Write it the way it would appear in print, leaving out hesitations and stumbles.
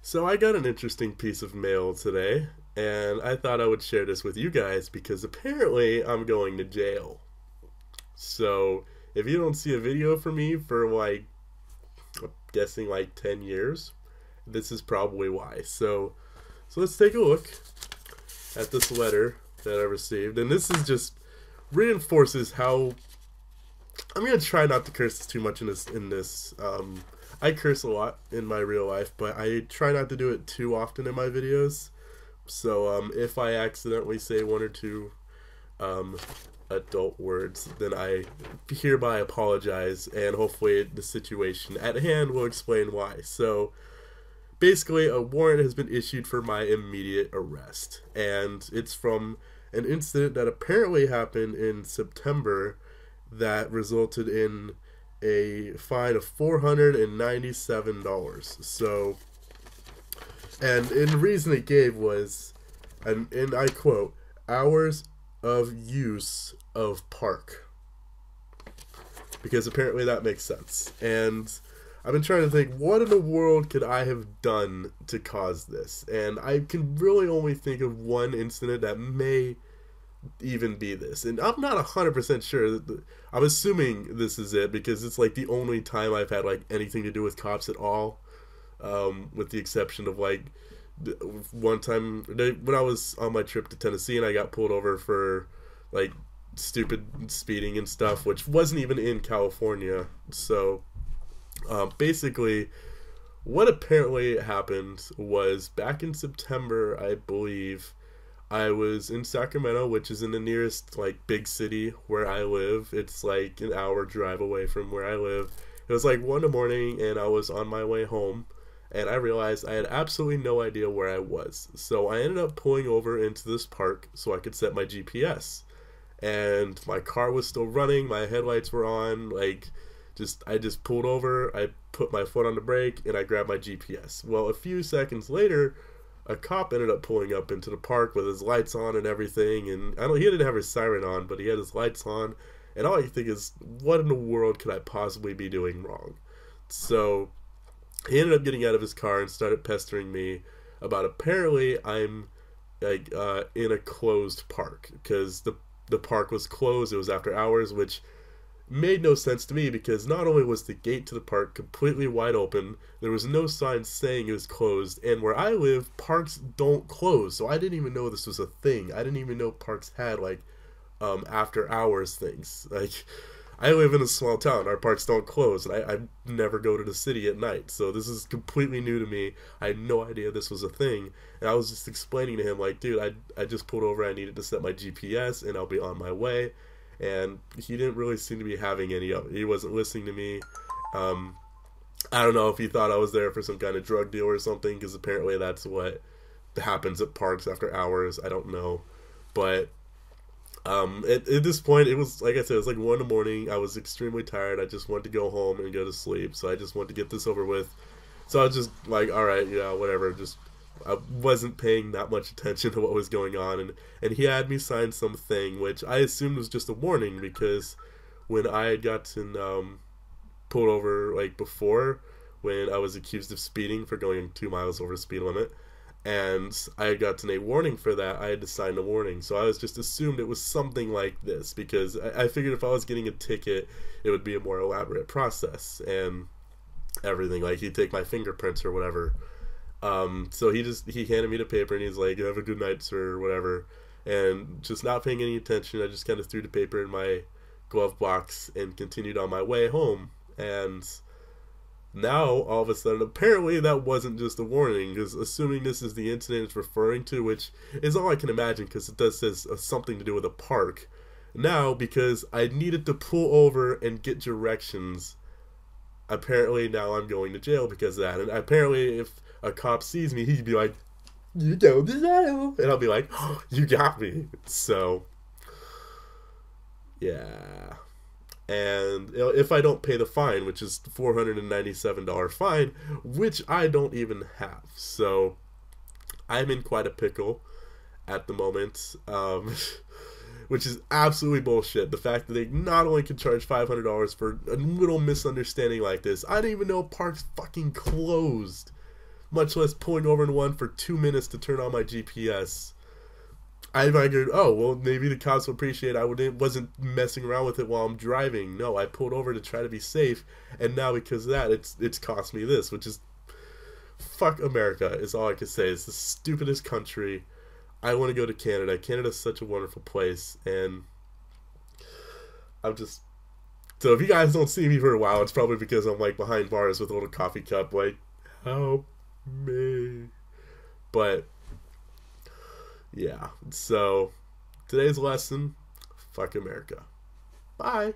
So I got an interesting piece of mail today, and I thought I would share this with you guys because apparently I'm going to jail. So if you don't see a video from me for I'm guessing like 10 years, this is probably why. So let's take a look at this letter that I received, and this is just reinforces how I'm gonna try not to curse too much in this. I curse a lot in my real life, but I try not to do it too often in my videos. So if I accidentally say one or two um, adult words, then I hereby apologize, and hopefully the situation at hand will explain why. So basically, a warrant has been issued for my immediate arrest, and it's from an incident that apparently happened in September that resulted in a fine of $497. So, and the reason it gave was, and I quote, hours of use of park. Because apparently that makes sense. And I've been trying to think, what in the world could I have done to cause this? And I can really only think of one incident that may even be this. And I'm not 100% sure. I'm assuming this is it because it's like the only time I've had like anything to do with cops at all. With the exception of like one time when I was on my trip to Tennessee and I got pulled over for like stupid speeding and stuff, which wasn't even in California. So basically, what apparently happened was back in September, I believe, I was in Sacramento, which is in the nearest like big city where I live. It's like an hour drive away from where I live. It was like 1 in the morning, and I was on my way home, and I realized I had absolutely no idea where I was. So I ended up pulling over into this park so I could set my GPS. And my car was still running, my headlights were on, I just pulled over, I put my foot on the brake, and I grabbed my GPS. Well, a few seconds later, a cop ended up pulling up into the park with his lights on and everything, and he didn't have his siren on, but he had his lights on, and all I think is, what in the world could I possibly be doing wrong? So he ended up getting out of his car and started pestering me about apparently I'm in a closed park because the park was closed. It was after hours, which made no sense to me because not only was the gate to the park completely wide open, there was no sign saying it was closed, and where I live, parks don't close, so I didn't even know this was a thing. I didn't even know parks had after hours things. Like, I live in a small town, our parks don't close, and I never go to the city at night, so this is completely new to me. I had no idea this was a thing, and I was just explaining to him, like, dude, I just pulled over, I needed to set my GPS, and I'll be on my way. And he didn't really seem to be having any of it. He wasn't listening to me. I don't know if he thought I was there for some kind of drug deal or something, because apparently that's what happens at parks after hours. I don't know. But at this point, it was, like I said, it was like 1 in the morning. I was extremely tired. I just wanted to go home and go to sleep. So I just wanted to get this over with. So I was just like, all right, yeah, whatever. I wasn't paying that much attention to what was going on, and he had me sign something which I assumed was just a warning because when I had gotten pulled over like before, when I was accused of speeding for going 2 miles over the speed limit, and I had gotten a warning for that, I had to sign the warning. So I was just assumed it was something like this because I figured if I was getting a ticket, it would be a more elaborate process and everything. Like he'd take my fingerprints or whatever. So he handed me the paper and he's like, have a good night, sir, or whatever. And just not paying any attention, I just kind of threw the paper in my glove box and continued on my way home. And now, all of a sudden, apparently that wasn't just a warning, because assuming this is the incident it's referring to, which is all I can imagine, because it does say something to do with a park. Now, because I needed to pull over and get directions, apparently now I'm going to jail because of that. And apparently if a cop sees me, he'd be like, you go to jail. And I'll be like, oh, you got me. So, yeah. And if I don't pay the fine, which is $497 fine, which I don't even have. So, I'm in quite a pickle at the moment. Which is absolutely bullshit. The fact that they not only can charge $500 for a little misunderstanding like this. I didn't even know parks fucking closed. much less pulling over in one for 2 minutes to turn on my GPS. I figured, oh, well, maybe the cops will appreciate I wasn't messing around with it while I'm driving. No, I pulled over to try to be safe, and now because of that, it's cost me this, which is, fuck America, is all I can say. It's the stupidest country. I want to go to Canada. Canada's such a wonderful place, and I'm just... So if you guys don't see me for a while, it's probably because I'm, like, behind bars with a little coffee cup, like, help me. But... yeah, so today's lesson, fuck America. Bye.